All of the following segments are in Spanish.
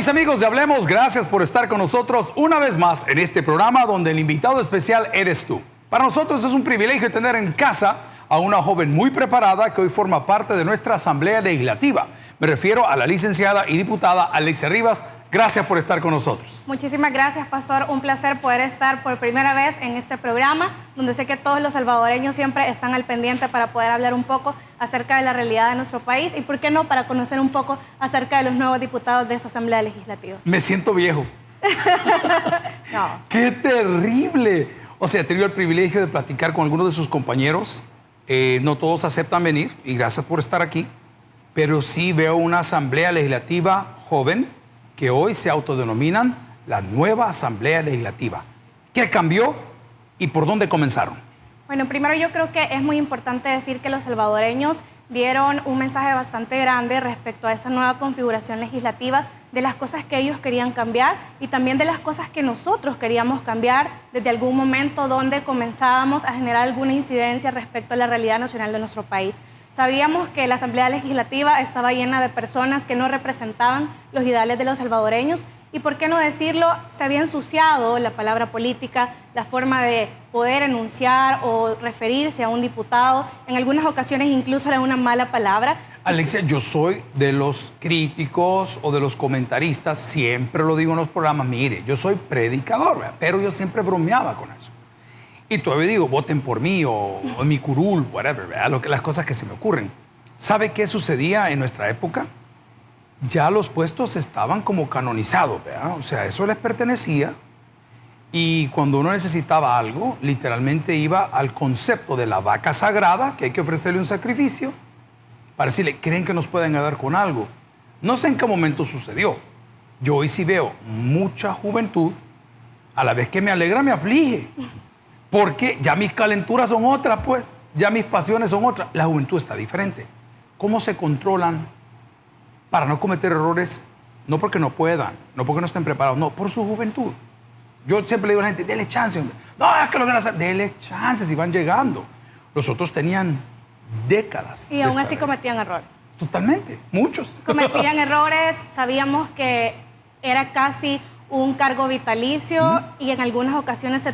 mis amigos de Hablemos, gracias por estar con nosotros una vez más en este programa donde el invitado especial eres tú. Para nosotros es un privilegio tener en casa a una joven muy preparada que hoy forma parte de nuestra Asamblea Legislativa. Me refiero a la licenciada y diputada Alexia Rivas. Gracias por estar con nosotros. Muchísimas gracias, Pastor. Un placer poder estar por primera vez en este programa, donde sé que todos los salvadoreños siempre están al pendiente para poder hablar un poco acerca de la realidad de nuestro país y, ¿por qué no?, para conocer un poco acerca de los nuevos diputados de esta Asamblea Legislativa. Me siento viejo. No. ¡Qué terrible! O sea, he tenido el privilegio de platicar con algunos de sus compañeros. No todos aceptan venir y gracias por estar aquí, pero sí veo una Asamblea Legislativa joven que hoy se autodenominan la nueva Asamblea Legislativa. ¿Qué cambió y por dónde comenzaron? Bueno, primero yo creo que es muy importante decir que los salvadoreños dieron un mensaje bastante grande respecto a esa nueva configuración legislativa, de las cosas que ellos querían cambiar y también de las cosas que nosotros queríamos cambiar desde algún momento donde comenzábamos a generar alguna incidencia respecto a la realidad nacional de nuestro país. Sabíamos que la Asamblea Legislativa estaba llena de personas que no representaban los ideales de los salvadoreños y, por qué no decirlo, se había ensuciado la palabra política, la forma de poder enunciar o referirse a un diputado. En algunas ocasiones incluso era una mala palabra. Alexia, yo soy de los críticos o de los comentaristas, siempre lo digo en los programas, mire, yo soy predicador, ¿verdad? Pero yo siempre bromeaba con eso. Y todavía digo, voten por mí o en mi curul, whatever, ¿verdad? Las cosas que se me ocurren. ¿Sabe qué sucedía en nuestra época? Ya los puestos estaban como canonizados, ¿verdad? O sea, eso les pertenecía. Y cuando uno necesitaba algo, literalmente iba al concepto de la vaca sagrada, que hay que ofrecerle un sacrificio, para decirle, ¿creen que nos pueden ayudar con algo? No sé en qué momento sucedió. Yo hoy sí veo mucha juventud, a la vez que me alegra, me aflige. Porque ya mis calenturas son otras, pues. Ya mis pasiones son otras. La juventud está diferente. ¿Cómo se controlan para no cometer errores? No porque no puedan, no porque no estén preparados, no, por su juventud. Yo siempre le digo a la gente, dele chance. No, es que lo van a hacer. Dele chance si van llegando. Los otros tenían décadas. Y aún así cometían errores. Totalmente, muchos. Cometían errores, sabíamos que era casi un cargo vitalicio y en algunas ocasiones se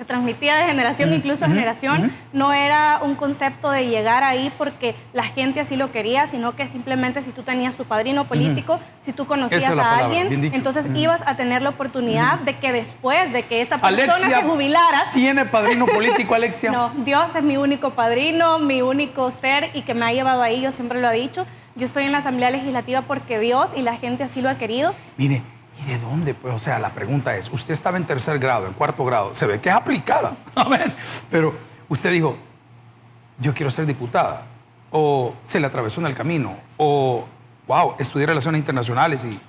transmitía de generación incluso a generación. No era un concepto de llegar ahí porque la gente así lo quería, sino que simplemente si tú tenías tu padrino político, si tú conocías a alguien, entonces ibas a tener la oportunidad de que después de que esta persona Alexia, se jubilara... ¿Tiene padrino político, Alexia? No, Dios es mi único padrino, mi único ser y que me ha llevado ahí, yo siempre lo he dicho. Yo estoy en la Asamblea Legislativa porque Dios y la gente así lo ha querido. Mire, ¿y de dónde? Pues, o sea, la pregunta es, usted estaba en tercer grado, en cuarto grado, se ve que es aplicada, pero usted dijo, yo quiero ser diputada, o se le atravesó en el camino, o, wow, estudié Relaciones Internacionales y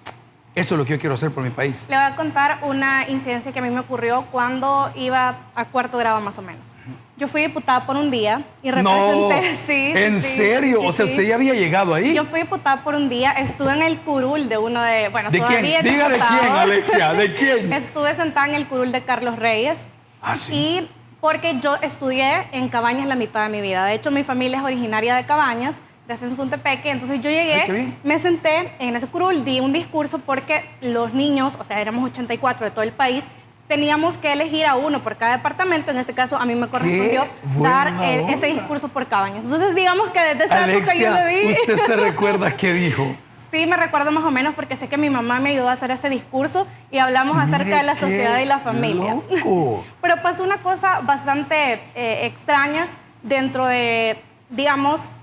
eso es lo que yo quiero hacer por mi país. Le voy a contar una incidencia que a mí me ocurrió cuando iba a cuarto grado más o menos. Yo fui diputada por un día y representé... No, sí, ¿en serio? O sea, ¿usted ya había llegado ahí? Yo fui diputada por un día, estuve en el curul de uno de... Bueno, ¿de todavía quién? Diga de quién, Alexia, ¿de quién? Estuve sentada en el curul de Carlos Reyes. Ah, sí. Y porque yo estudié en Cabañas la mitad de mi vida. De hecho, mi familia es originaria de Cabañas, de Sensuntepeque. Entonces yo llegué, me senté en ese curul, di un discurso porque los niños, o sea, éramos 84 de todo el país, teníamos que elegir a uno por cada departamento. En este caso, a mí me correspondió dar ese discurso por Cabañas. Entonces, digamos que desde esa época yo le di... ¿Usted se recuerda qué dijo? Sí, me recuerdo más o menos porque sé que mi mamá me ayudó a hacer ese discurso y hablamos acerca de la sociedad y la familia. Loco. Pero pasó una cosa bastante extraña dentro de, digamos,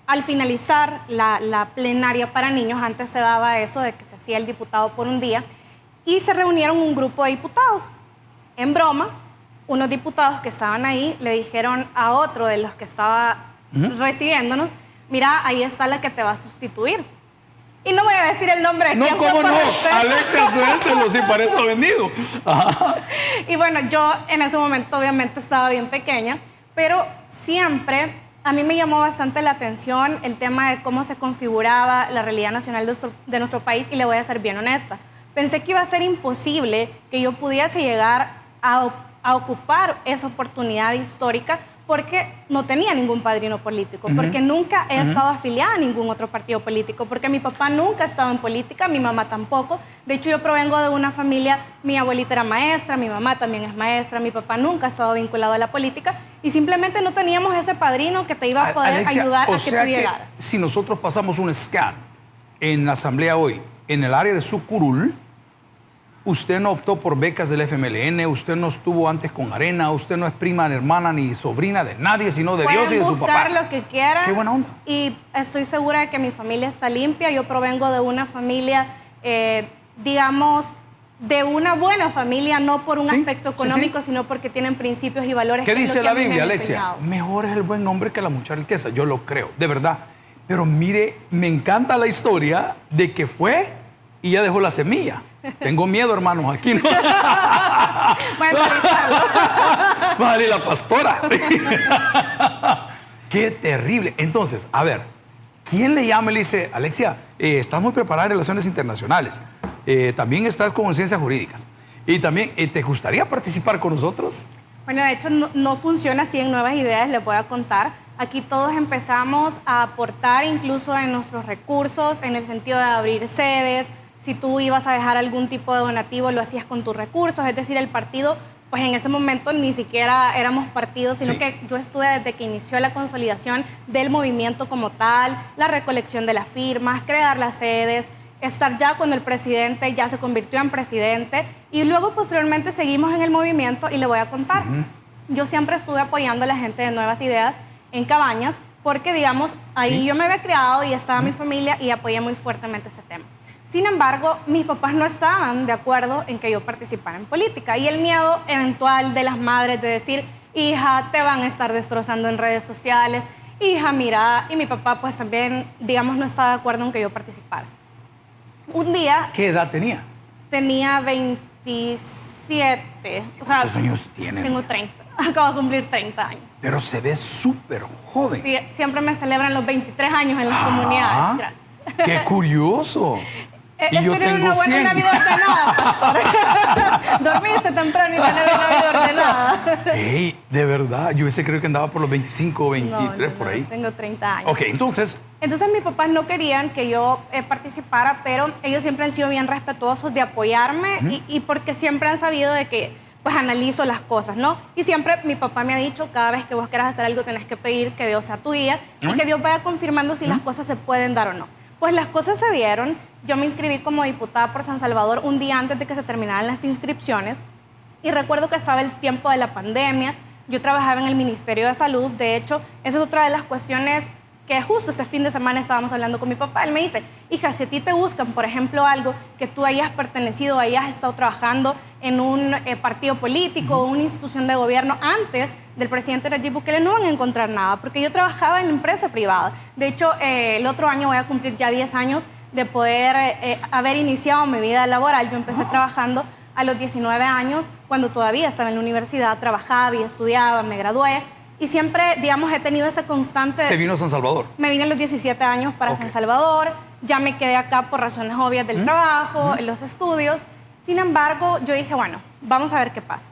al finalizar la plenaria para niños. Antes se daba eso de que se hacía el diputado por un día y se reunieron un grupo de diputados. En broma, unos diputados que estaban ahí le dijeron a otro de los que estaba recibiéndonos, mira, ahí está la que te va a sustituir. Y no voy a decir el nombre de quién. No, ¿cómo no? Alexia, suéltelo, si para eso ha venido. Y bueno, yo en ese momento obviamente estaba bien pequeña, pero siempre a mí me llamó bastante la atención el tema de cómo se configuraba la realidad nacional de nuestro país y le voy a ser bien honesta. Pensé que iba a ser imposible que yo pudiese llegar a ocupar esa oportunidad histórica porque no tenía ningún padrino político, porque nunca he estado afiliada a ningún otro partido político, porque mi papá nunca ha estado en política, mi mamá tampoco. De hecho, yo provengo de una familia, mi abuelita era maestra, mi mamá también es maestra, mi papá nunca ha estado vinculado a la política y simplemente no teníamos ese padrino que te iba a poder Alexia, ayudar a o que sea tú llegaras. Si nosotros pasamos un scan en la asamblea hoy, en el área de su curul, usted no optó por becas del FMLN, usted no estuvo antes con Arena, usted no es prima, ni hermana, ni sobrina de nadie, sino de Dios y de su papá. Pueden buscar lo que quieran. Qué buena onda. Y estoy segura de que mi familia está limpia. Yo provengo de una familia, digamos, de una buena familia, no por un aspecto económico, sino porque tienen principios y valores. ¿Qué dice la Biblia, Alexia? Alexia? Mejor es el buen hombre que la mucha riqueza. Yo lo creo, de verdad. Pero mire, me encanta la historia de que fue y ya dejó la semilla. Tengo miedo, hermanos, aquí no. Bueno, Vale, la pastora. Qué terrible. Entonces, a ver, ¿quién le llama y le dice, Alexia, estás muy preparada en relaciones internacionales, también estás con ciencias jurídicas y también te gustaría participar con nosotros? Bueno, de hecho no funciona así en Nuevas Ideas, les voy a contar. Aquí todos empezamos a aportar incluso en nuestros recursos, en el sentido de abrir sedes. Si tú ibas a dejar algún tipo de donativo, lo hacías con tus recursos. Es decir, el partido, pues en ese momento ni siquiera éramos partidos, sino que yo estuve desde que inició la consolidación del movimiento como tal, la recolección de las firmas, crear las sedes, estar ya cuando el presidente ya se convirtió en presidente y luego posteriormente seguimos en el movimiento y le voy a contar. Yo siempre estuve apoyando a la gente de Nuevas Ideas en Cabañas porque, digamos, ahí yo me había criado y estaba mi familia y apoyé muy fuertemente ese tema. Sin embargo, mis papás no estaban de acuerdo en que yo participara en política y el miedo eventual de las madres de decir, hija, te van a estar destrozando en redes sociales, hija, mira, y mi papá pues también, digamos, no estaba de acuerdo en que yo participara. Un día... ¿Qué edad tenía? Tenía 27. O sea, ¿cuántos años tiene? Tengo 30. Acabo de cumplir 30 años. Pero se ve súper joven. Sí, siempre me celebran los 23 años en las comunidades. Gracias. ¡Qué curioso! Y yo tener tengo una buena 100. vida ordenada, pastor. Dormirse temprano y tener una vida ordenada. Ey, de verdad, yo ese creo que andaba por los 25 o 23, por ahí. Tengo 30 años. Ok, entonces... Entonces mis papás no querían que yo participara, pero ellos siempre han sido bien respetuosos de apoyarme y porque siempre han sabido de que pues analizo las cosas, ¿no? Y siempre mi papá me ha dicho, cada vez que vos quieras hacer algo tenés que pedir que Dios sea tu guía y que Dios vaya confirmando si las cosas se pueden dar o no. Pues las cosas se dieron. Yo me inscribí como diputada por San Salvador un día antes de que se terminaran las inscripciones y recuerdo que estaba el tiempo de la pandemia. Yo trabajaba en el Ministerio de Salud. De hecho, esa es otra de las cuestiones que justo ese fin de semana estábamos hablando con mi papá. Él me dice, hija, si a ti te buscan, por ejemplo, algo que tú hayas pertenecido, hayas estado trabajando en un partido político o una institución de gobierno antes del presidente Nayib Bukele, no van a encontrar nada, porque yo trabajaba en empresa privada. De hecho, el otro año voy a cumplir ya 10 años de poder haber iniciado mi vida laboral. Yo empecé trabajando a los 19 años, cuando todavía estaba en la universidad, trabajaba y estudiaba, me gradué. Y siempre, digamos, he tenido esa constante... ¿Se vino a San Salvador? Me vine a los 17 años para San Salvador. Ya me quedé acá por razones obvias del trabajo, los estudios. Sin embargo, yo dije, bueno, vamos a ver qué pasa.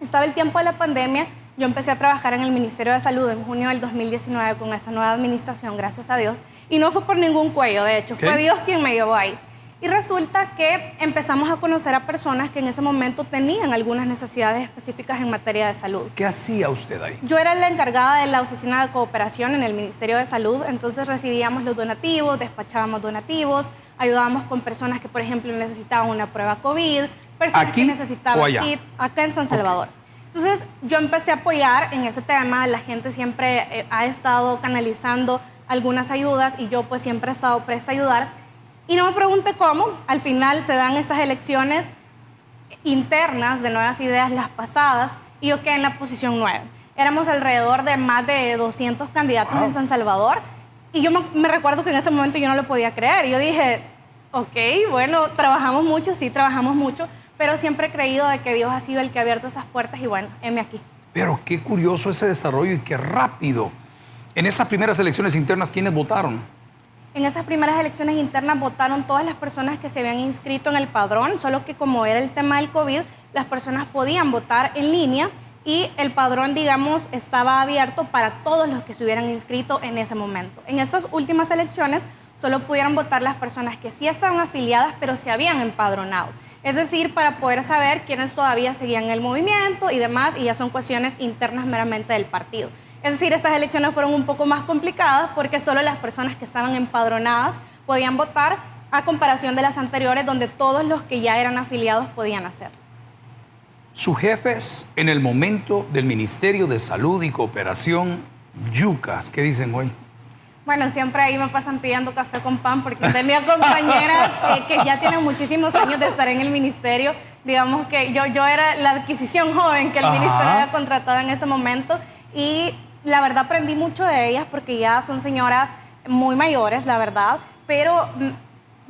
Estaba el tiempo de la pandemia. Yo empecé a trabajar en el Ministerio de Salud en junio del 2019 con esa nueva administración, gracias a Dios. Y no fue por ningún cuello, de hecho. Fue Dios quien me llevó ahí. Y resulta que empezamos a conocer a personas que en ese momento tenían algunas necesidades específicas en materia de salud. ¿Qué hacía usted ahí? Yo era la encargada de la oficina de cooperación en el Ministerio de Salud, entonces recibíamos los donativos, despachábamos donativos, ayudábamos con personas que, por ejemplo, necesitaban una prueba COVID, personas ¿Aquí que necesitaban kits, acá en San Salvador. Entonces yo empecé a apoyar en ese tema, la gente siempre ha estado canalizando algunas ayudas y yo pues siempre he estado presta a ayudar. Y no me pregunte cómo, al final se dan esas elecciones internas de Nuevas Ideas, las pasadas, y yo quedé en la posición 9. Éramos alrededor de más de 200 candidatos en San Salvador, y yo me recuerdo que en ese momento yo no lo podía creer. Y yo dije, ok, bueno, trabajamos mucho, sí, trabajamos mucho, pero siempre he creído de que Dios ha sido el que ha abierto esas puertas, y bueno, heme aquí. Pero qué curioso ese desarrollo y qué rápido. En esas primeras elecciones internas, ¿quiénes votaron? En esas primeras elecciones internas votaron todas las personas que se habían inscrito en el padrón, solo que como era el tema del COVID, las personas podían votar en línea y el padrón, digamos, estaba abierto para todos los que se hubieran inscrito en ese momento. En estas últimas elecciones solo pudieron votar las personas que sí estaban afiliadas, pero se habían empadronado. Es decir, para poder saber quiénes todavía seguían el movimiento y demás, y ya son cuestiones internas meramente del partido. Es decir, estas elecciones fueron un poco más complicadas porque solo las personas que estaban empadronadas podían votar, a comparación de las anteriores, donde todos los que ya eran afiliados podían hacerlo. Sus jefes en el momento del Ministerio de Salud y Cooperación, yucas, ¿qué dicen hoy? Bueno, siempre ahí me pasan pidiendo café con pan porque tenía compañeras que ya tienen muchísimos años de estar en el ministerio. Digamos que yo era la adquisición joven que el ministerio había contratado en ese momento y la verdad aprendí mucho de ellas porque ya son señoras muy mayores, la verdad, pero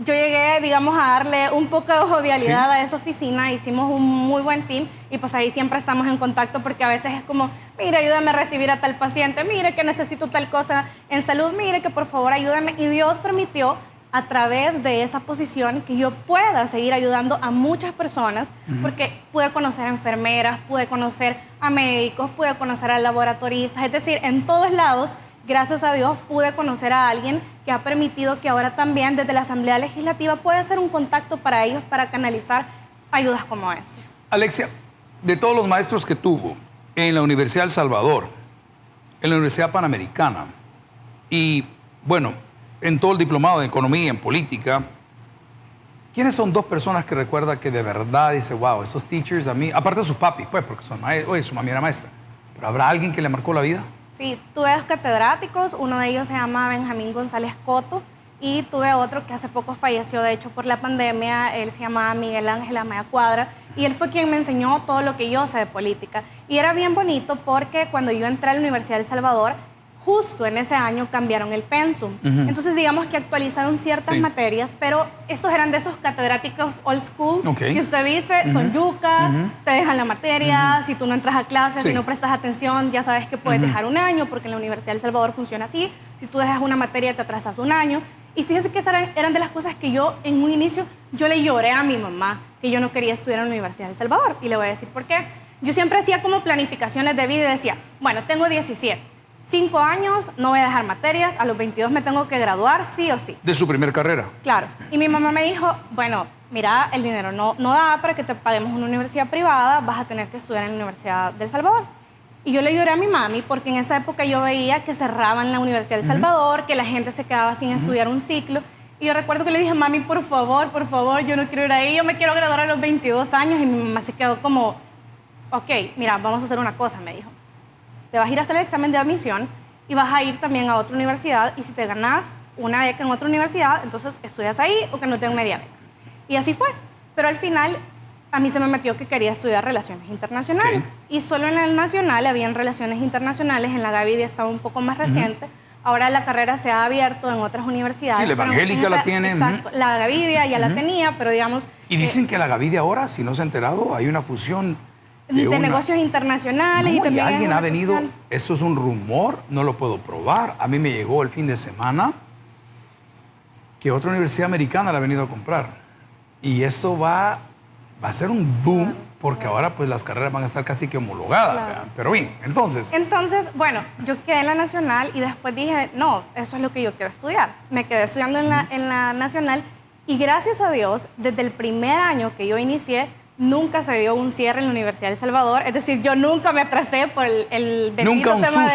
yo llegué, digamos, a darle un poco de jovialidad a esa oficina, hicimos un muy buen team y pues ahí siempre estamos en contacto porque a veces es como, mire, ayúdame a recibir a tal paciente, mire que necesito tal cosa en salud, mire que por favor ayúdame. Y Dios permitió a través de esa posición que yo pueda seguir ayudando a muchas personas porque pude conocer a enfermeras, pude conocer a médicos, pude conocer a laboratoristas, es decir, en todos lados. Gracias a Dios pude conocer a alguien que ha permitido que ahora también desde la Asamblea Legislativa pueda ser un contacto para ellos para canalizar ayudas como estas. Alexia, de todos los maestros que tuvo en la Universidad de El Salvador, en la Universidad Panamericana y, bueno, en todo el diplomado de Economía, en Política, ¿quiénes son dos personas que recuerda que de verdad dice, wow, esos teachers a mí, aparte de sus papis, pues, porque son oye, su mami era maestra, pero habrá alguien que le marcó la vida? Sí, tuve dos catedráticos, uno de ellos se llama Benjamín González Coto y tuve otro que hace poco falleció, de hecho, por la pandemia. Él se llamaba Miguel Ángel Amaya Cuadra y él fue quien me enseñó todo lo que yo sé de política. Y era bien bonito porque cuando yo entré a la Universidad de El Salvador, justo en ese año cambiaron el pensum. Entonces, digamos que actualizaron ciertas materias, pero estos eran de esos catedráticos old school que usted dice, son yuca, te dejan la materia, si tú no entras a clases, si no prestas atención, ya sabes que puedes dejar un año, porque en la Universidad de El Salvador funciona así. Si tú dejas una materia, te atrasas un año. Y fíjense que esas eran de las cosas que yo, en un inicio, yo le lloré a mi mamá que yo no quería estudiar en la Universidad de El Salvador. Y le voy a decir por qué. Yo siempre hacía como planificaciones de vida y decía, bueno, tengo 17. 5 años, no voy a dejar materias, a los 22 me tengo que graduar, sí o sí. ¿De su primer carrera? Claro. Y mi mamá me dijo, bueno, mira, el dinero no da para que te paguemos una universidad privada, vas a tener que estudiar en la Universidad de El Salvador. Y yo le lloré a mi mami porque en esa época yo veía que cerraban la Universidad de El Salvador, que la gente se quedaba sin estudiar un ciclo. Y yo recuerdo que le dije, mami, por favor, yo no quiero ir ahí, yo me quiero graduar a los 22 años. Y mi mamá se quedó como, ok, mira, vamos a hacer una cosa, me dijo. Te vas a ir a hacer el examen de admisión y vas a ir también a otra universidad y si te ganas una beca en otra universidad, entonces estudias ahí o que no te den media beca. Y así fue. Pero al final a mí se me metió que quería estudiar Relaciones Internacionales. Y solo en el Nacional habían Relaciones Internacionales, en la Gavidia estaba un poco más reciente. Ahora la carrera se ha abierto en otras universidades. Sí, la Evangélica la tiene. Exacto, la Gavidia ya la tenía, pero digamos... Y dicen que la Gavidia ahora, si no se ha enterado, hay una fusión... De negocios internacionales y también alguien ha venido, eso es un rumor, no lo puedo probar. A mí me llegó el fin de semana que otra universidad americana la ha venido a comprar. Y eso va a ser un boom porque ahora pues las carreras van a estar casi que homologadas. Pero bien, entonces... Entonces, bueno, yo quedé en la Nacional y después dije, no, eso es lo que yo quiero estudiar. Me quedé estudiando en la Nacional y gracias a Dios, desde el primer año que yo inicié, nunca se dio un cierre en la Universidad de El Salvador. Es decir, yo nunca me atrasé por el bendito tema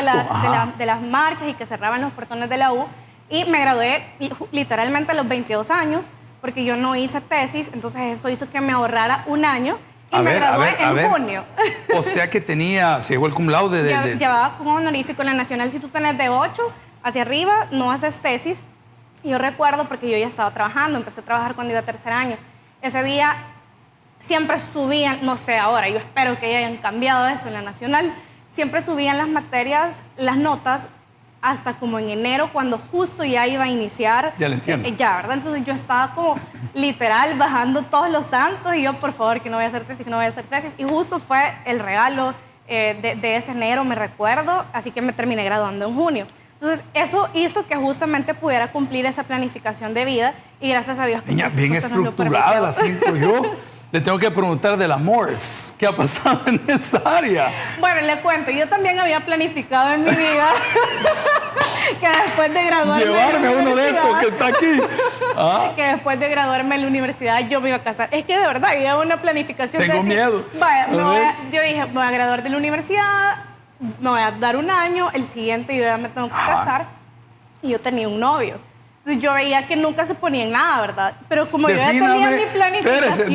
de las marchas y que cerraban los portones de la U. Y me gradué literalmente a los 22 años porque yo no hice tesis. Entonces eso hizo que me ahorrara un año y me gradué en junio. O sea que se llegó el cum laude Llevaba como honorífico en la Nacional. Si tú tenés de 8 hacia arriba, no haces tesis. Y yo recuerdo porque yo ya estaba trabajando. Empecé a trabajar cuando iba a tercer año. Ese día... siempre subían, no sé ahora, yo espero que ya hayan cambiado eso en la Nacional, siempre subían las materias, las notas, hasta como en enero, cuando justo ya iba a iniciar. Ya lo entiendo. ¿Verdad? Entonces yo estaba como literal bajando todos los santos y yo, por favor, que no voy a hacer tesis, que no voy a hacer tesis. Y justo fue el regalo de ese enero, me recuerdo, así que me terminé graduando en junio. Entonces, eso hizo que justamente pudiera cumplir esa planificación de vida y gracias a Dios... Niña, bien estructurada la siento yo. Le tengo que preguntar del amor. ¿Qué ha pasado en esa área? Bueno, le cuento, yo también había planificado en mi vida que después de graduarme... Llevarme a uno de estos que está aquí. Que después de graduarme en la universidad yo me iba a casar. Es que de verdad, yo había una planificación. Tengo miedo. Vaya, yo dije, me voy a graduar de la universidad, me voy a dar un año, el siguiente yo ya me tengo que casar. Y yo tenía un novio. Entonces yo veía que nunca se ponía en nada, ¿verdad? Pero como yo ya tenía mi planificación...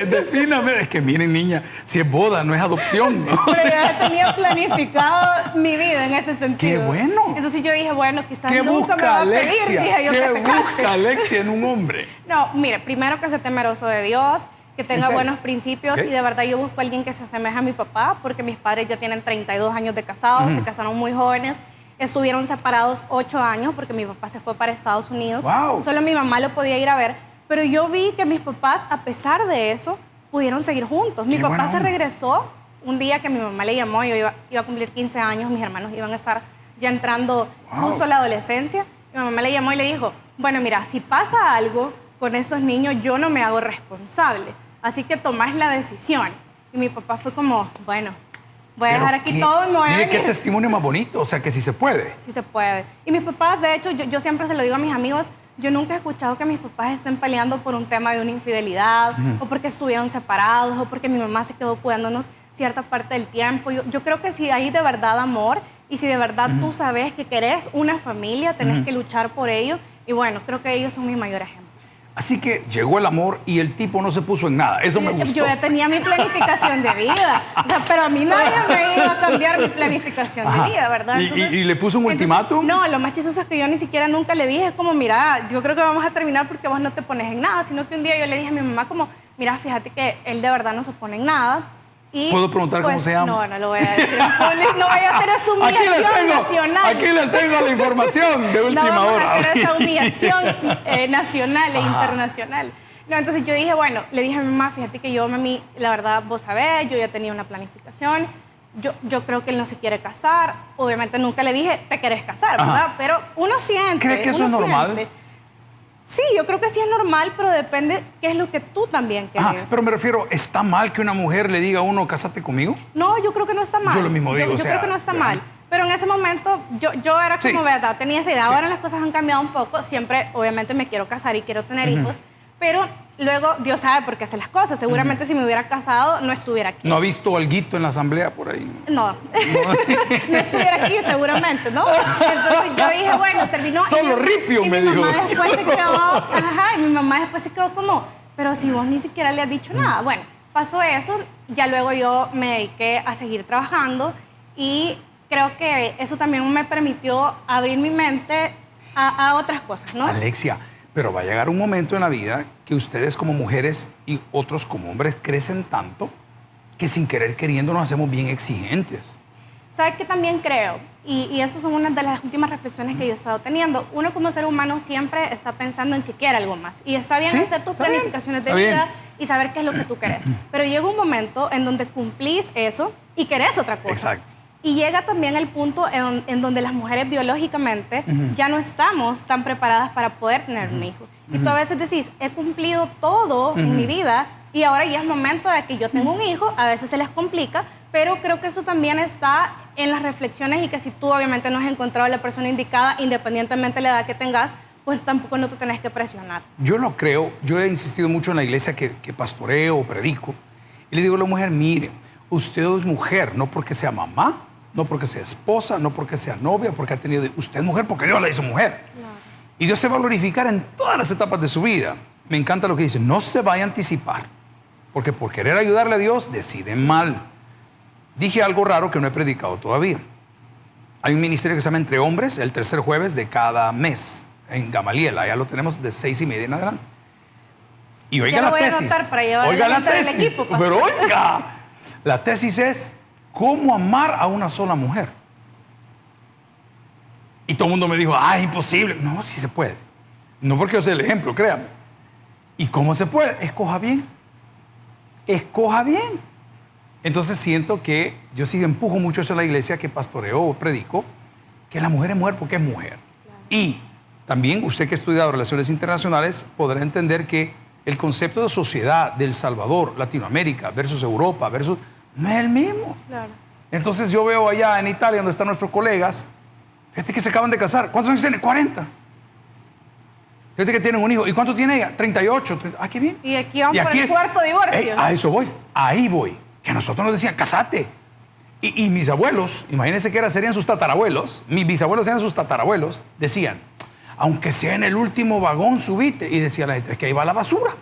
Defíname. Es que miren, niña, si es boda, no es adopción, ¿no? Pero yo ya tenía planificado mi vida en ese sentido. ¡Qué bueno! Entonces yo dije, bueno, quizás ¿Qué nunca me va a pedir, dije yo, que se case. busca Alexia en un hombre? No, mire, primero que sea temeroso de Dios, que tenga buenos principios, y de verdad yo busco a alguien que se asemeje a mi papá, porque mis padres ya tienen 32 años de casados, se casaron muy jóvenes. Estuvieron separados 8 años porque mi papá se fue para Estados Unidos. Wow. Solo mi mamá lo podía ir a ver. Pero yo vi que mis papás, a pesar de eso, pudieron seguir juntos. Mi papá se regresó un día que mi mamá le llamó. Yo iba a cumplir 15 años. Mis hermanos iban a estar ya entrando justo a la adolescencia. Mi mamá le llamó y le dijo, bueno, mira, si pasa algo con estos niños, yo no me hago responsable. Así que tomás la decisión. Y mi papá fue como, bueno... Voy a dejar aquí todo y me voy a venir. Mire qué testimonio más bonito, o sea que sí se puede. Sí se puede. Y mis papás, de hecho, yo siempre se lo digo a mis amigos, yo nunca he escuchado que mis papás estén peleando por un tema de una infidelidad, o porque estuvieron separados, o porque mi mamá se quedó cuidándonos cierta parte del tiempo. Yo creo que si hay de verdad amor, y si de verdad tú sabes que querés una familia, tenés que luchar por ello. Y bueno, creo que ellos son mi mayor ejemplo. Así que llegó el amor y el tipo no se puso en nada. Eso me gustó. Yo ya tenía mi planificación de vida. O sea, pero a mí nadie me iba a cambiar mi planificación de vida, ¿verdad? Entonces, ¿Y le puso un ultimátum? No, lo más chistoso es que yo ni siquiera nunca le dije, es como, mira, yo creo que vamos a terminar porque vos no te pones en nada, sino que un día yo le dije a mi mamá como, mira, fíjate que él de verdad no se pone en nada. Y, ¿puedo preguntar cómo se llama? No lo voy a decir en público, no voy a hacer esa humillación nacional. Aquí les tengo la información de última hora. No vamos a hacer esa humillación nacional e internacional. No, entonces yo dije, bueno, le dije a mi mamá, fíjate que yo, mami, la verdad, vos sabés, yo ya tenía una planificación, yo creo que él no se quiere casar, obviamente nunca le dije, te querés casar, ¿verdad? Pero uno siente. ¿Cree que eso es normal? Siente. Sí, yo creo que sí es normal, pero depende qué es lo que tú también querés. Pero me refiero, ¿está mal que una mujer le diga a uno, cásate conmigo? No, yo creo que no está mal. Yo lo mismo digo, yo creo que no está mal. Pero en ese momento yo era como, verdad, tenía esa idea. Ahora las cosas han cambiado un poco. Siempre, obviamente, me quiero casar y quiero tener hijos. Pero luego, Dios sabe por qué hace las cosas. Seguramente si me hubiera casado, no estuviera aquí. ¿No ha visto alguito en la asamblea por ahí? No. No estuviera aquí, seguramente, ¿no? Entonces yo dije, bueno, terminó. Solo Ripio me dijo. Y mi mamá después se quedó, y mi mamá después se quedó como, pero si vos ni siquiera le has dicho nada. Bueno, pasó eso. Ya luego yo me dediqué a seguir trabajando y creo que eso también me permitió abrir mi mente a otras cosas, ¿no? Alexia, pero va a llegar un momento en la vida que ustedes como mujeres y otros como hombres crecen tanto que sin querer queriendo nos hacemos bien exigentes. ¿Sabes qué también creo? Y eso son una de las últimas reflexiones que yo he estado teniendo. Uno como ser humano siempre está pensando en que quiere algo más. Y está bien hacer tus planificaciones de vida y saber qué es lo que tú querés. Pero llega un momento en donde cumplís eso y querés otra cosa. Exacto. Y llega también el punto en donde las mujeres biológicamente ya no estamos tan preparadas para poder tener un hijo. Y tú a veces decís, he cumplido todo en mi vida y ahora ya es momento de que yo tenga un hijo. A veces se les complica, pero creo que eso también está en las reflexiones y que si tú obviamente no has encontrado a la persona indicada, independientemente de la edad que tengas, pues tampoco no te tenés que presionar. Yo lo creo. Yo he insistido mucho en la iglesia que pastoreo o predico. Y le digo a la mujer, mire, usted es mujer, no porque sea mamá, no porque sea esposa, no porque sea novia, porque ha tenido... Usted es mujer porque Dios la hizo mujer. Claro. Y Dios se va a glorificar en todas las etapas de su vida. Me encanta lo que dice, no se vaya a anticipar, porque por querer ayudarle a Dios, deciden mal. Dije algo raro que no he predicado todavía. Hay un ministerio que se llama Entre Hombres, el tercer jueves de cada mes, en Gamaliel. Allá lo tenemos de 6:30 en adelante. Y oiga la tesis. Oiga la tesis. Equipo, pero oiga, la tesis es... ¿cómo amar a una sola mujer? Y todo el mundo me dijo, es imposible. No, sí se puede. No porque yo sea el ejemplo, créanme. ¿Y cómo se puede? Escoja bien. Escoja bien. Entonces siento que yo sí empujo mucho eso en la iglesia, que pastoreo o predico, que la mujer es mujer porque es mujer. Claro. Y también usted que ha estudiado relaciones internacionales podrá entender que el concepto de sociedad de El Salvador, Latinoamérica versus Europa versus... no es el mismo. Claro. Entonces yo veo allá en Italia, donde están nuestros colegas, fíjate que se acaban de casar. ¿Cuántos años tienen? 40. Fíjate que tienen un hijo. ¿Y cuánto tiene ella? 38. Ah, qué bien. Y aquí vamos por el cuarto divorcio. Ey, a eso voy. Ahí voy. Que a nosotros nos decían, casate. Y mis abuelos, imagínense que serían sus tatarabuelos, mis bisabuelos eran sus tatarabuelos, decían, aunque sea en el último vagón, subite. Y decía la gente, es que ahí va la basura.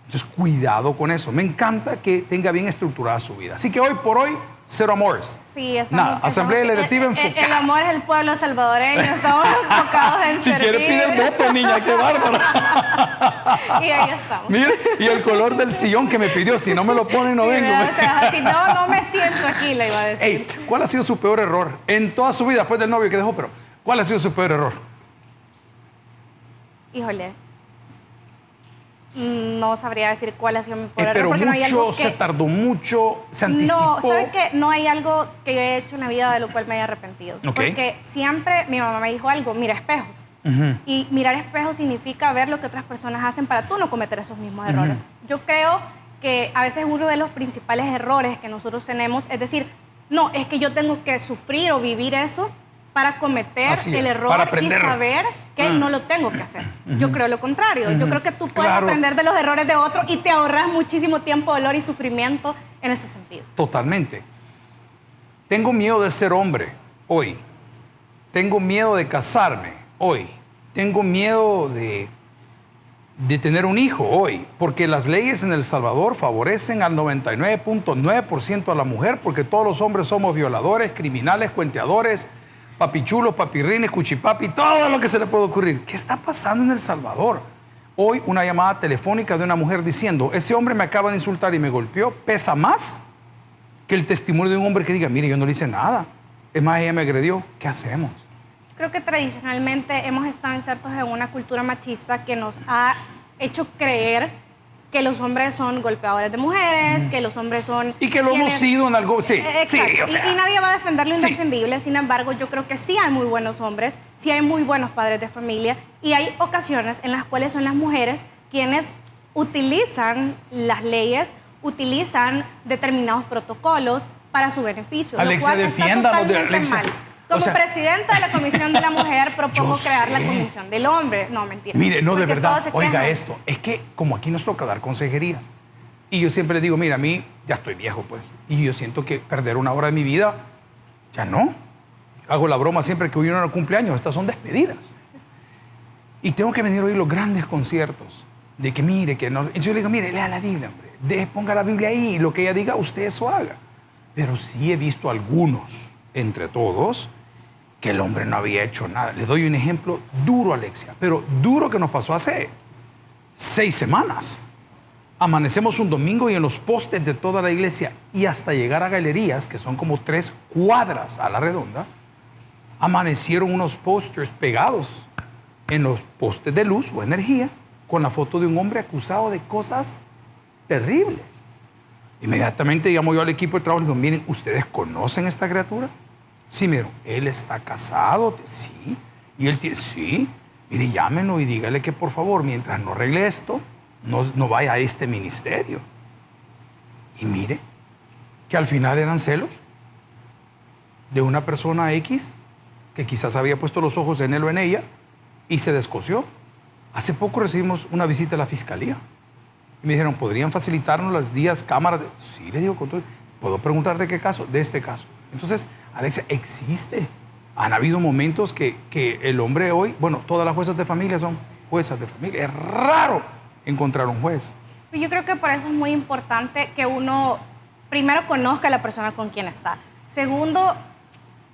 Entonces, cuidado con eso. Me encanta que tenga bien estructurada su vida. Así que hoy por hoy, cero amores. Sí, estamos... Nada, Asamblea Legislativa enfocada. El amor es el pueblo salvadoreño. Estamos enfocados en si quiere pide el voto, niña, qué bárbara. Y ahí estamos. Mire, y el color del sillón que me pidió, si no me lo pone, no sí, vengo. O sea, si no, no me siento aquí, le iba a decir. Ey, ¿cuál ha sido su peor error en toda su vida, después del novio que dejó? Pero, ¿cuál ha sido su peor error? Híjole. No sabría decir cuál ha sido mi peor error. Pero porque mucho, no hay algo que... se tardó mucho, se anticipó. No, ¿saben qué? No hay algo que yo haya hecho en la vida de lo cual me haya arrepentido. Okay. Porque siempre mi mamá me dijo algo, mira espejos. Y mirar espejos significa ver lo que otras personas hacen para tú no cometer esos mismos errores. Yo creo que a veces uno de los principales errores que nosotros tenemos es decir, no, es que yo tengo que sufrir o vivir eso para cometer el error y saber que no lo tengo que hacer. Yo creo lo contrario. Yo creo que tú puedes aprender de los errores de otros y te ahorras muchísimo tiempo, dolor y sufrimiento en ese sentido. Totalmente. Tengo miedo de ser hombre hoy. Tengo miedo de casarme hoy. Tengo miedo de tener un hijo hoy, porque las leyes en El Salvador favorecen al 99.9% a la mujer, porque todos los hombres somos violadores, criminales, cuenteadores, papichulos, papirrines, cuchipapi, todo lo que se le puede ocurrir. ¿Qué está pasando en El Salvador? Hoy una llamada telefónica de una mujer diciendo, ese hombre me acaba de insultar y me golpeó, pesa más que el testimonio de un hombre que diga, mire, yo no le hice nada. Es más, ella me agredió. ¿Qué hacemos? Creo que tradicionalmente hemos estado insertos en una cultura machista que nos ha hecho creer que los hombres son golpeadores de mujeres, que los hombres son... Y que lo hemos sido en algo... Sí, exacto. Sí, o sea, y nadie va a defender lo indefendible. Sin embargo, yo creo que sí hay muy buenos hombres, sí hay muy buenos padres de familia y hay ocasiones en las cuales son las mujeres quienes utilizan las leyes, utilizan determinados protocolos para su beneficio. Alexia, defiéndanos de Alexia. Como presidenta de la Comisión de la Mujer, propongo crear la Comisión del Hombre. No, mentira. Mire, no, de verdad, oiga quejan. esto. Es que como aquí nos toca dar consejerías. Y yo siempre le digo, mira, a mí ya estoy viejo, pues. Y yo siento que perder una hora de mi vida, ya no. Hago la broma siempre que hoy uno no cumpleaños. Estas son despedidas. Y tengo que venir a oír los grandes conciertos. De que mire, que no... Entonces yo le digo, mire, lea la Biblia, hombre. Ponga la Biblia ahí y lo que ella diga, usted eso haga. Pero sí he visto algunos, entre todos, que el hombre no había hecho nada. Le doy un ejemplo duro, Alexia, pero duro que nos pasó hace 6 semanas. Amanecemos un domingo y en los postes de toda la iglesia y hasta llegar a galerías, que son como 3 cuadras a la redonda, amanecieron unos pósters pegados en los postes de luz o energía con la foto de un hombre acusado de cosas terribles. Inmediatamente llamo yo al equipo de trabajo y digo, miren, ¿ustedes conocen a esta criatura? Sí, mire, él está casado, sí, y él tiene, sí, mire, llámenlo y dígale que por favor, mientras no arregle esto, no vaya a este ministerio. Y mire, que al final eran celos de una persona X que quizás había puesto los ojos en él o en ella y se descosió. Hace poco recibimos una visita a la fiscalía y me dijeron, ¿podrían facilitarnos los días cámaras? Sí, le digo, con todo. ¿Puedo preguntar de qué caso? De este caso. Entonces, Alexia, existe. Han habido momentos que el hombre hoy, bueno, todas las juezas de familia son juezas de familia. Es raro encontrar un juez. Yo creo que por eso es muy importante que uno, primero, conozca a la persona con quien está. Segundo,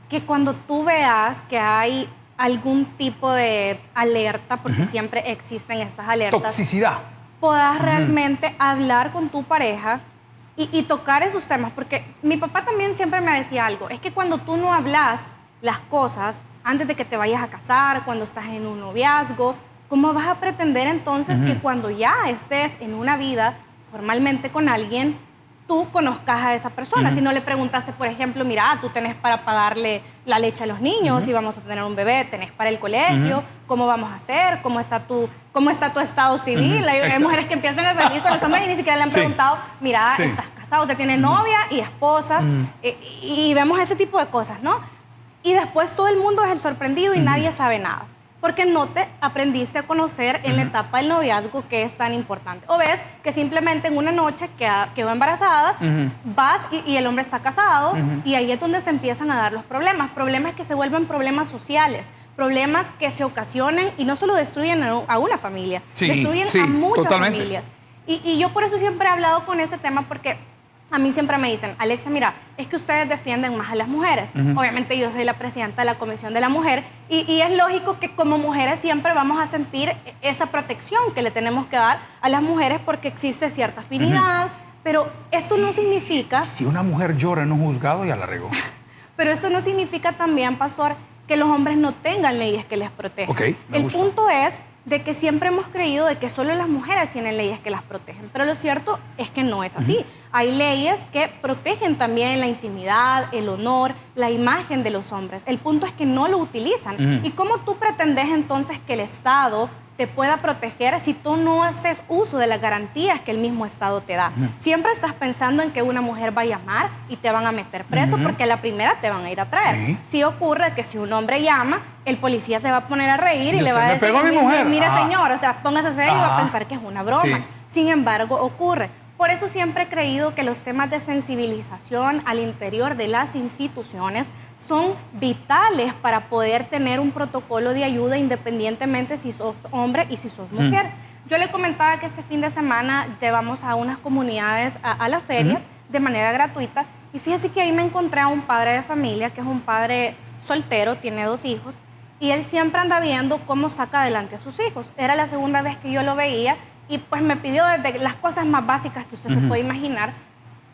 que cuando tú veas que hay algún tipo de alerta, porque siempre existen estas alertas. Toxicidad. Puedas realmente hablar con tu pareja y tocar esos temas, porque mi papá también siempre me decía algo, es que cuando tú no hablas las cosas antes de que te vayas a casar, cuando estás en un noviazgo, ¿cómo vas a pretender entonces que cuando ya estés en una vida formalmente con alguien, tú conozcas a esa persona. Si no le preguntaste, por ejemplo, mira, tú tenés para pagarle la leche a los niños, si vamos a tener un bebé, tenés para el colegio, ¿cómo vamos a hacer? ¿Cómo está tu estado civil? Hay mujeres que empiezan a salir con los hombres y ni siquiera le han preguntado, mira, estás casado, usted tiene novia y esposa, y vemos ese tipo de cosas, ¿no? Y después todo el mundo es el sorprendido y nadie sabe nada, porque no te aprendiste a conocer en la etapa del noviazgo, que es tan importante. O ves que simplemente en una noche quedó embarazada, vas y el hombre está casado, y ahí es donde se empiezan a dar los problemas que se vuelven problemas sociales, problemas que se ocasionan y no solo destruyen a una familia, destruyen a muchas familias. Y yo por eso siempre he hablado con ese tema, porque a mí siempre me dicen, Alexia, mira, es que ustedes defienden más a las mujeres. Obviamente yo soy la presidenta de la Comisión de la Mujer y es lógico que como mujeres siempre vamos a sentir esa protección que le tenemos que dar a las mujeres porque existe cierta afinidad, pero eso no significa... Si una mujer llora en un juzgado, ya la regó. Pero eso no significa también, pastor, que los hombres no tengan leyes que les protejan. El punto es de que siempre hemos creído de que solo las mujeres tienen leyes que las protegen, pero lo cierto es que no es así. Hay leyes que protegen también la intimidad, el honor, la imagen de los hombres. El punto es que no lo utilizan. ¿Y cómo tú pretendes entonces que el Estado te pueda proteger si tú no haces uso de las garantías que el mismo Estado te da? Siempre estás pensando en que una mujer va a llamar y te van a meter preso porque a la primera te van a ir a traer. Sí ocurre que si un hombre llama, el policía se va a poner a reír y le va a decir, mire señor, o sea, póngase serio y va a pensar que es una broma. Sin embargo, ocurre. Por eso siempre he creído que los temas de sensibilización al interior de las instituciones son vitales para poder tener un protocolo de ayuda independientemente si sos hombre y si sos mujer. Yo le comentaba que este fin de semana llevamos a unas comunidades a la feria de manera gratuita, y fíjese que ahí me encontré a un padre de familia que es un padre soltero, tiene 2 hijos, y él siempre anda viendo cómo saca adelante a sus hijos. Era la segunda vez que yo lo veía y pues me pidió desde las cosas más básicas que usted se puede imaginar.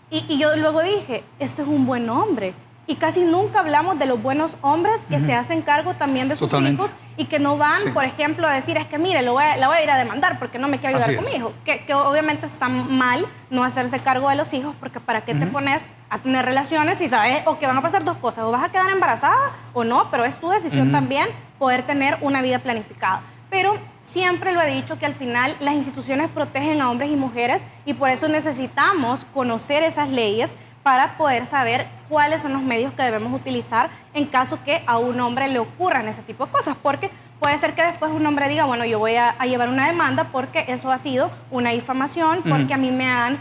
Y yo luego dije, este es un buen hombre. Y casi nunca hablamos de los buenos hombres que se hacen cargo también de sus hijos y que no van, por ejemplo, a decir, es que mire, la voy a ir a demandar porque no me quiere ayudar con mi hijo. Que obviamente está mal no hacerse cargo de los hijos, porque ¿para qué te pones a tener relaciones si sabes o que van a pasar 2 cosas? O vas a quedar embarazada o no, pero es tu decisión también poder tener una vida planificada. Pero siempre lo he dicho que al final las instituciones protegen a hombres y mujeres y por eso necesitamos conocer esas leyes para poder saber cuáles son los medios que debemos utilizar en caso que a un hombre le ocurran ese tipo de cosas. Porque puede ser que después un hombre diga, bueno, yo voy a llevar una demanda porque eso ha sido una difamación, porque a mí me han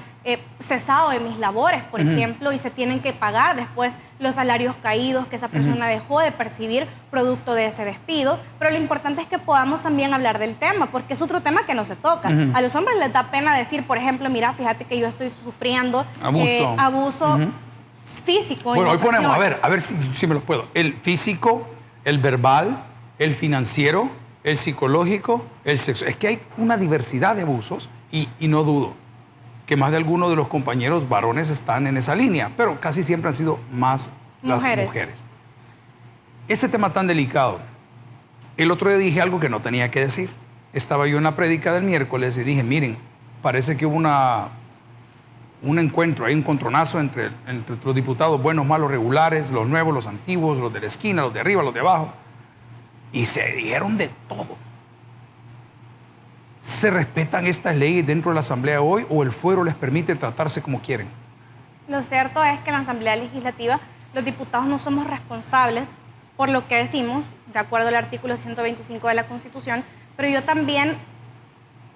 cesado de mis labores, por ejemplo, y se tienen que pagar después los salarios caídos que esa persona dejó de percibir producto de ese despido. Pero lo importante es que podamos también hablar del tema, porque es otro tema que no se toca. A los hombres les da pena decir, por ejemplo, mira, fíjate que yo estoy sufriendo abuso físico. Bueno, hoy ponemos, a ver si me los puedo. El físico, el verbal, el financiero, el psicológico, el sexo. Es que hay una diversidad de abusos y no dudo que más de algunos de los compañeros varones están en esa línea, pero casi siempre han sido más las mujeres. Este tema tan delicado. El otro día dije algo que no tenía que decir. Estaba yo en la prédica del miércoles y dije, miren, parece que hubo un encuentro, hay un encontronazo entre los diputados buenos, malos, regulares, los nuevos, los antiguos, los de la esquina, los de arriba, los de abajo, y se dijeron de todo. ¿Se respetan estas leyes dentro de la Asamblea hoy o el fuero les permite tratarse como quieren? Lo cierto es que en la Asamblea Legislativa los diputados no somos responsables por lo que decimos, de acuerdo al artículo 125 de la Constitución, pero yo también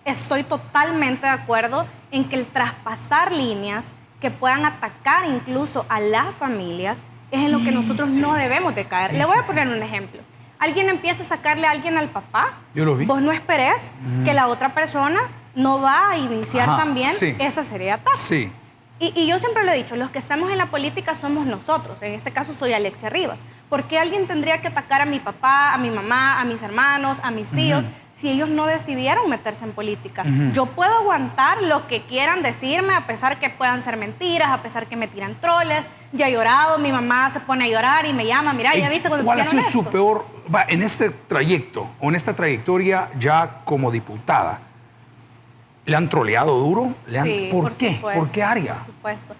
estoy totalmente de acuerdo en que el traspasar líneas que puedan atacar incluso a las familias es en lo que nosotros no debemos de caer. Le voy a poner un ejemplo. Alguien empieza a sacarle a alguien al papá. Yo lo vi. Vos no esperes que la otra persona no va a iniciar también esa serie de ataques. Sí. Y yo siempre lo he dicho, los que estamos en la política somos nosotros. En este caso soy Alexia Rivas. ¿Por qué alguien tendría que atacar a mi papá, a mi mamá, a mis hermanos, a mis tíos, si ellos no decidieron meterse en política? Yo puedo aguantar lo que quieran decirme, a pesar que puedan ser mentiras, a pesar que me tiran troles. Ya he llorado, mi mamá se pone a llorar y me llama, mira, ya viste cuando ¿cuál te hicieron ha sido su peor, en este trayecto o en esta trayectoria ya como diputada? ¿Le han troleado duro? Sí, ¿Por qué? supuesto, ¿Por qué área? Por supuesto.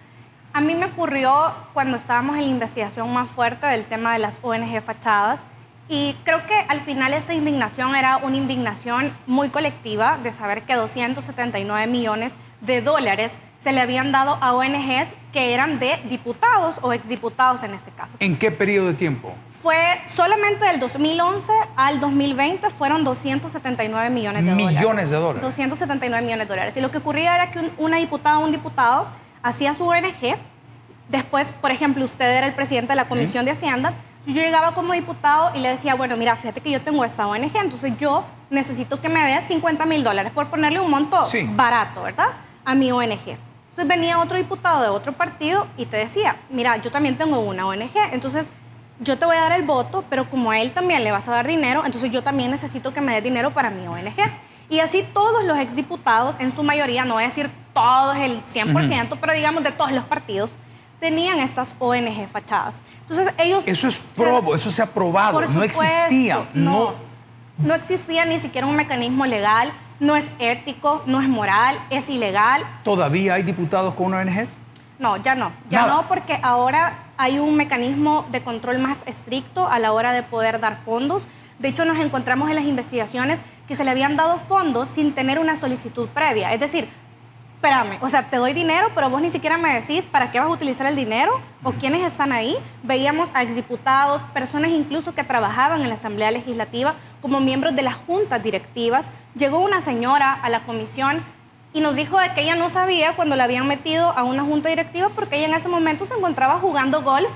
A mí me ocurrió cuando estábamos en la investigación más fuerte del tema de las ONG fachadas y creo que al final esa indignación era una indignación muy colectiva de saber que 279 millones de dólares se le habían dado a ONGs que eran de diputados o exdiputados en este caso. ¿En qué periodo de tiempo? Fue solamente del 2011 al 2020 fueron 279 millones de dólares. Millones de dólares. 279 millones de dólares. Y lo que ocurría era que una diputada o un diputado hacía su ONG. Después, por ejemplo, usted era el presidente de la Comisión de Hacienda. Yo llegaba como diputado y le decía, bueno, mira, fíjate que yo tengo esta ONG, entonces yo necesito que me des $50,000 por ponerle un monto barato, ¿verdad? A mi ONG. Entonces venía otro diputado de otro partido y te decía, mira, yo también tengo una ONG, entonces yo te voy a dar el voto, pero como a él también le vas a dar dinero, entonces yo también necesito que me des dinero para mi ONG. Y así todos los exdiputados, en su mayoría, no voy a decir todos el 100%, pero digamos de todos los partidos, tenían estas ONG fachadas. Entonces ellos... Eso es probo, eso se ha probado, no existía. No existía ni siquiera un mecanismo legal, no es ético, no es moral, es ilegal. ¿Todavía hay diputados con ONGs? No, ya no. Ya no, porque ahora hay un mecanismo de control más estricto a la hora de poder dar fondos. De hecho, nos encontramos en las investigaciones que se le habían dado fondos sin tener una solicitud previa. Es decir, espérame, o sea, te doy dinero, pero vos ni siquiera me decís para qué vas a utilizar el dinero o quiénes están ahí. Veíamos a exdiputados, personas incluso que trabajaban en la Asamblea Legislativa como miembros de las juntas directivas. Llegó una señora a la comisión y nos dijo de que ella no sabía cuando la habían metido a una junta directiva porque ella en ese momento se encontraba jugando golf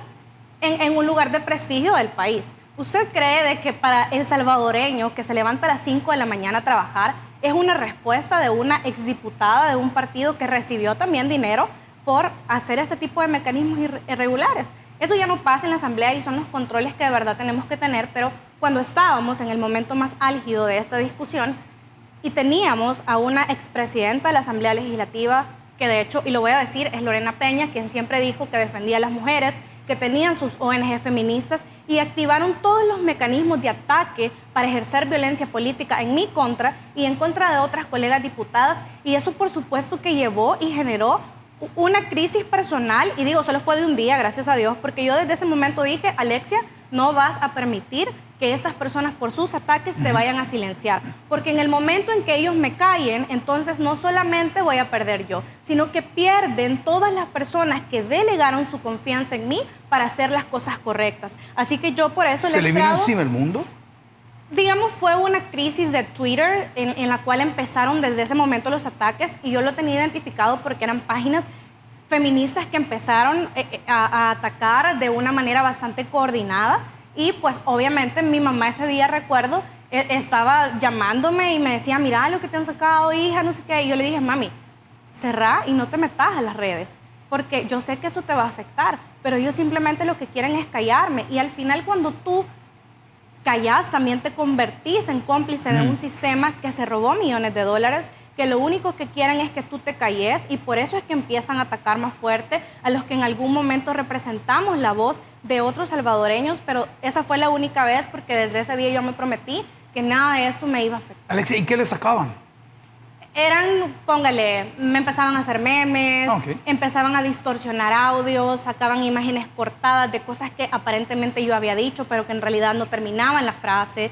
en un lugar de prestigio del país. ¿Usted cree de que para el salvadoreño que se levanta a las 5 de la mañana a trabajar es una respuesta de una exdiputada de un partido que recibió también dinero por hacer ese tipo de mecanismos irregulares? Eso ya no pasa en la Asamblea y son los controles que de verdad tenemos que tener, pero cuando estábamos en el momento más álgido de esta discusión y teníamos a una expresidenta de la Asamblea Legislativa, que de hecho, y lo voy a decir, es Lorena Peña, quien siempre dijo que defendía a las mujeres, que tenían sus ONG feministas y activaron todos los mecanismos de ataque para ejercer violencia política en mi contra y en contra de otras colegas diputadas. Y eso, por supuesto, que llevó y generó una crisis personal. Y digo, solo fue de un día, gracias a Dios, porque yo desde ese momento dije, Alexia, no vas a permitir que estas personas por sus ataques te vayan a silenciar. Porque en el momento en que ellos me callen, entonces no solamente voy a perder yo, sino que pierden todas las personas que delegaron su confianza en mí para hacer las cosas correctas. Así que yo por eso... ¿Se le vino encima el mundo? Digamos, fue una crisis de Twitter en la cual empezaron desde ese momento los ataques y yo lo tenía identificado porque eran páginas feministas que empezaron a atacar de una manera bastante coordinada. Y pues obviamente mi mamá ese día, recuerdo, estaba llamándome y me decía, mira lo que te han sacado, hija, no sé qué. Y yo le dije, mami, cerrá y no te metas a las redes, porque yo sé que eso te va a afectar, pero ellos simplemente lo que quieren es callarme. Y al final cuando tú callas, también te convertís en cómplice de un sistema que se robó millones de dólares, que lo único que quieren es que tú te calles y por eso es que empiezan a atacar más fuerte a los que en algún momento representamos la voz de otros salvadoreños, pero esa fue la única vez porque desde ese día yo me prometí que nada de esto me iba a afectar. Alexia, ¿y qué le sacaban? Eran, póngale, me empezaban a hacer memes, empezaban a distorsionar audios, sacaban imágenes cortadas de cosas que aparentemente yo había dicho, pero que en realidad no terminaban la frase.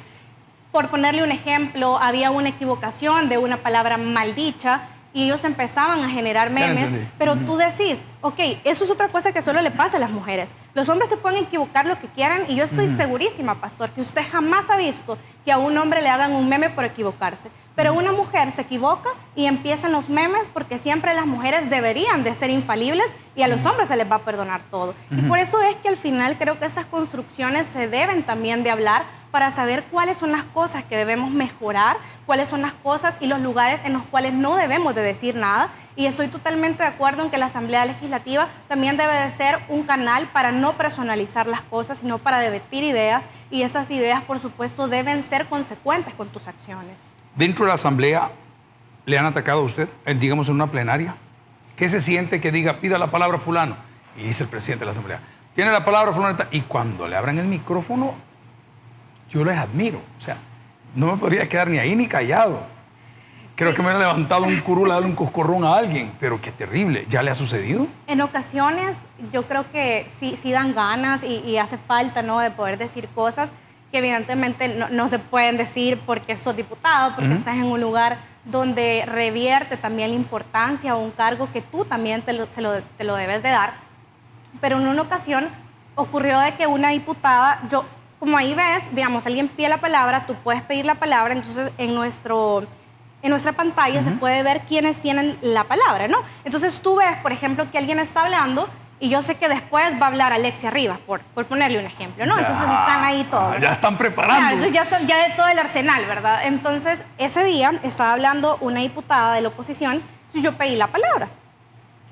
Por ponerle un ejemplo, había una equivocación de una palabra mal dicha y ellos empezaban a generar memes, pero tú decís, ok, eso es otra cosa que solo le pasa a las mujeres. Los hombres se pueden equivocar lo que quieran y yo estoy segurísima, pastor, que usted jamás ha visto que a un hombre le hagan un meme por equivocarse. Pero una mujer se equivoca y empiezan los memes porque siempre las mujeres deberían de ser infalibles y a los hombres se les va a perdonar todo. Y por eso es que al final creo que esas construcciones se deben también de hablar para saber cuáles son las cosas que debemos mejorar, cuáles son las cosas y los lugares en los cuales no debemos de decir nada. Y estoy totalmente de acuerdo en que la Asamblea Legislativa también debe de ser un canal para no personalizar las cosas, sino para debatir ideas y esas ideas, por supuesto, deben ser consecuentes con tus acciones. ¿Dentro de la Asamblea le han atacado a usted, digamos en una plenaria? ¿Qué se siente que diga, pida la palabra fulano? Y dice el presidente de la Asamblea, tiene la palabra fulano. Y cuando le abran el micrófono, yo les admiro. O sea, no me podría quedar ni ahí ni callado. Creo que me han levantado un curul a darle un coscorrón a alguien, pero qué terrible. ¿Ya le ha sucedido? En ocasiones yo creo que sí dan ganas y hace falta, ¿no?, de poder decir cosas que evidentemente no se pueden decir porque sos diputado, porque estás en un lugar donde revierte también la importancia o un cargo que tú también te lo debes de dar. Pero en una ocasión ocurrió de que una diputada, como ahí ves, digamos, alguien pide la palabra, tú puedes pedir la palabra, entonces en nuestra pantalla se puede ver quiénes tienen la palabra, ¿no? Entonces tú ves, por ejemplo, que alguien está hablando y yo sé que después va a hablar Alexia Rivas, por ponerle un ejemplo, ¿no? Entonces están ahí todos. Ya están preparando. Claro, entonces ya de todo el arsenal, ¿verdad? Entonces ese día estaba hablando una diputada de la oposición y yo pedí la palabra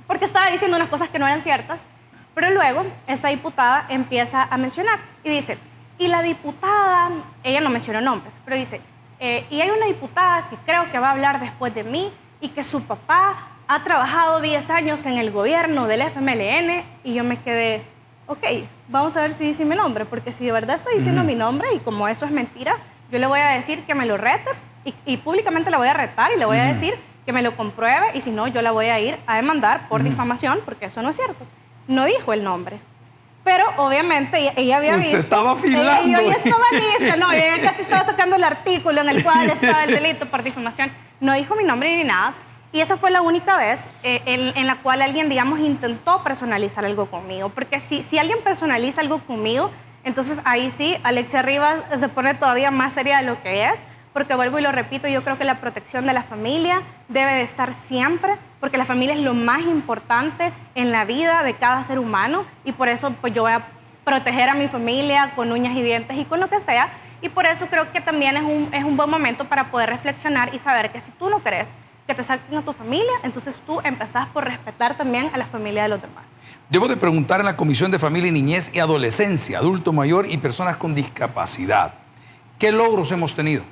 porque estaba diciendo unas cosas que no eran ciertas, pero luego esa diputada empieza a mencionar y dice, y la diputada, ella no mencionó nombres, pero dice, y hay una diputada que creo que va a hablar después de mí y que su papá ha trabajado 10 años en el gobierno del FMLN, y yo me quedé, ok, vamos a ver si dice mi nombre, porque si de verdad está diciendo mi nombre y como eso es mentira, yo le voy a decir que me lo rete y públicamente la voy a retar y le voy a decir que me lo compruebe, y si no, yo la voy a ir a demandar por difamación, porque eso no es cierto. No dijo el nombre. Pero obviamente ella había visto. Usted estaba afilando. Yo ya estaba lista, no, yo ya casi estaba sacando el artículo en el cual estaba el delito por difamación. No dijo mi nombre ni nada. Y esa fue la única vez en la cual alguien, digamos, intentó personalizar algo conmigo. Porque si alguien personaliza algo conmigo, entonces ahí sí, Alexia Rivas se pone todavía más seria de lo que es. Porque vuelvo y lo repito, yo creo que la protección de la familia debe de estar siempre, porque la familia es lo más importante en la vida de cada ser humano, y por eso pues yo voy a proteger a mi familia con uñas y dientes y con lo que sea, y por eso creo que también es un buen momento para poder reflexionar y saber que si tú no crees que te saquen a tu familia, entonces tú empezás por respetar también a la familia de los demás. Debo de preguntar en la Comisión de Familia, Niñez y Adolescencia, Adulto Mayor y Personas con Discapacidad, ¿qué logros hemos tenido?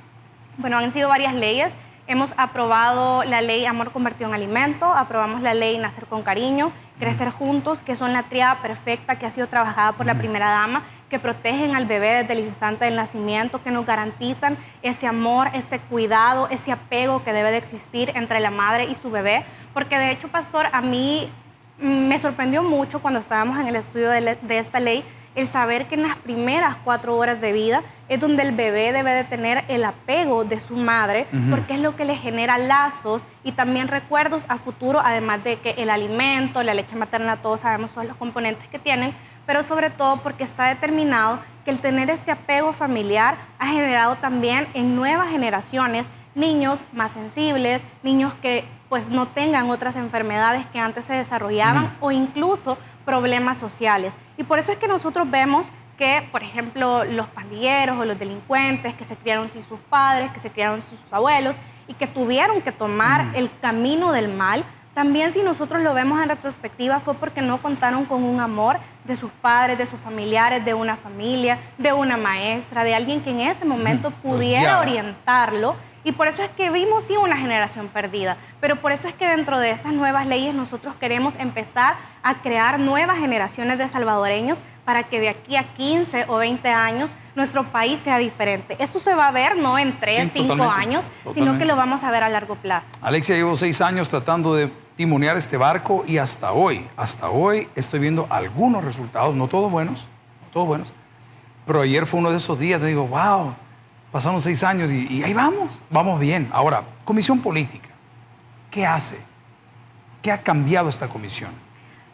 Bueno, han sido varias leyes. Hemos aprobado la ley Amor Convertido en Alimento, aprobamos la ley Nacer con Cariño, Crecer Juntos, que son la tríada perfecta que ha sido trabajada por la primera dama, que protegen al bebé desde el instante del nacimiento, que nos garantizan ese amor, ese cuidado, ese apego que debe de existir entre la madre y su bebé. Porque de hecho, pastor, a mí me sorprendió mucho cuando estábamos en el estudio de esta ley, el saber que en las primeras 4 horas de vida es donde el bebé debe de tener el apego de su madre, porque es lo que le genera lazos y también recuerdos a futuro, además de que el alimento, la leche materna, todos sabemos todos los componentes que tienen, pero sobre todo porque está determinado que el tener este apego familiar ha generado también en nuevas generaciones niños más sensibles, niños que pues no tengan otras enfermedades que antes se desarrollaban o incluso problemas sociales. Y por eso es que nosotros vemos que, por ejemplo, los pandilleros o los delincuentes que se criaron sin sus padres, que se criaron sin sus abuelos y que tuvieron que tomar el camino del mal, también si nosotros lo vemos en retrospectiva fue porque no contaron con un amor de sus padres, de sus familiares, de una familia, de una maestra, de alguien que en ese momento pudiera orientarlo. Y por eso es que vimos sí una generación perdida, pero por eso es que dentro de estas nuevas leyes nosotros queremos empezar a crear nuevas generaciones de salvadoreños para que de aquí a 15 o 20 años nuestro país sea diferente. Esto se va a ver no en 3, 5 años, sino que lo vamos a ver a largo plazo. Alexia, llevo 6 años tratando de timonear este barco y hasta hoy estoy viendo algunos resultados, no todos buenos, pero ayer fue uno de esos días, digo, wow, pasaron 6 años y ahí vamos bien. Ahora, comisión política, ¿qué hace? ¿Qué ha cambiado esta comisión?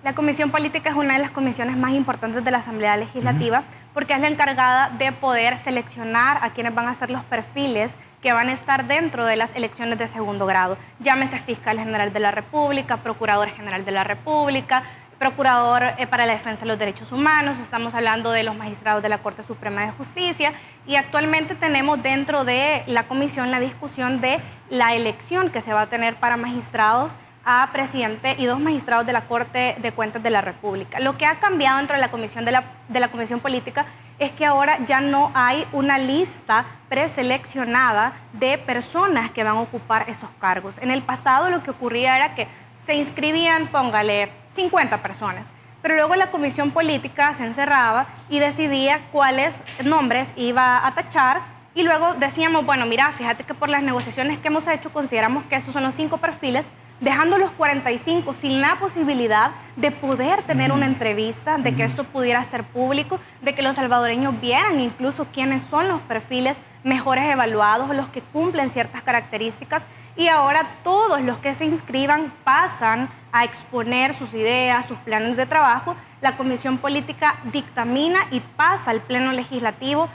La comisión política es una de las comisiones más importantes de la Asamblea Legislativa porque es la encargada de poder seleccionar a quienes van a ser los perfiles que van a estar dentro de las elecciones de segundo grado. Llámese fiscal general de la República, procurador general de la República, procurador para la defensa de los derechos humanos, estamos hablando de los magistrados de la Corte Suprema de Justicia y actualmente tenemos dentro de la comisión la discusión de la elección que se va a tener para magistrados a presidente y 2 magistrados de la Corte de Cuentas de la República. Lo que ha cambiado dentro de la comisión de la comisión política es que ahora ya no hay una lista preseleccionada de personas que van a ocupar esos cargos. En el pasado lo que ocurría era que se inscribían, póngale, 50 personas, pero luego la comisión política se encerraba y decidía cuáles nombres iba a tachar Y luego decíamos, bueno, mira, fíjate que por las negociaciones que hemos hecho consideramos que esos son los 5 perfiles, dejando los 45 sin la posibilidad de poder tener una entrevista, de que esto pudiera ser público, de que los salvadoreños vieran incluso quiénes son los perfiles mejores evaluados, los que cumplen ciertas características. Y ahora todos los que se inscriban pasan a exponer sus ideas, sus planes de trabajo. La Comisión Política dictamina y pasa al Pleno Legislativo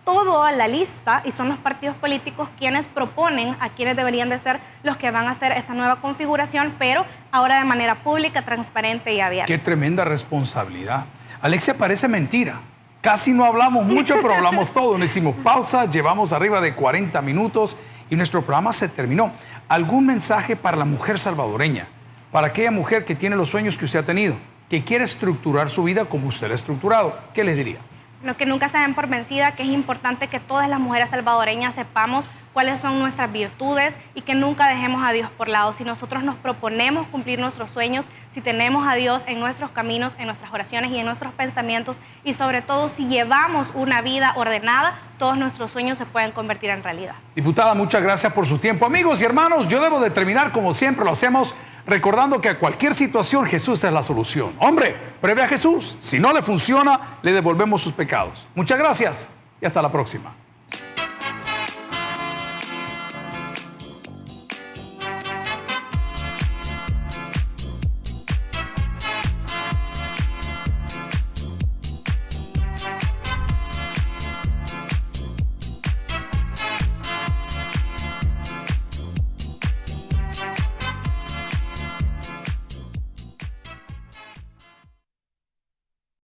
toda la lista, y son los partidos políticos quienes proponen a quienes deberían de ser los que van a hacer esa nueva configuración, pero ahora de manera pública, transparente y abierta. Qué tremenda responsabilidad. Alexia, parece mentira. Casi no hablamos mucho, pero hablamos todo. No hicimos pausa, llevamos arriba de 40 minutos y nuestro programa se terminó. ¿Algún mensaje para la mujer salvadoreña? Para aquella mujer que tiene los sueños que usted ha tenido, que quiere estructurar su vida como usted lo ha estructurado. ¿Qué les diría? Lo que nunca se den por vencida, que es importante que todas las mujeres salvadoreñas sepamos cuáles son nuestras virtudes y que nunca dejemos a Dios por lado. Si nosotros nos proponemos cumplir nuestros sueños, si tenemos a Dios en nuestros caminos, en nuestras oraciones y en nuestros pensamientos, y sobre todo si llevamos una vida ordenada, todos nuestros sueños se pueden convertir en realidad. Diputada, muchas gracias por su tiempo. Amigos y hermanos, yo debo de terminar como siempre lo hacemos, recordando que a cualquier situación Jesús es la solución. Hombre, pruebe a Jesús. Si no le funciona, le devolvemos sus pecados. Muchas gracias y hasta la próxima.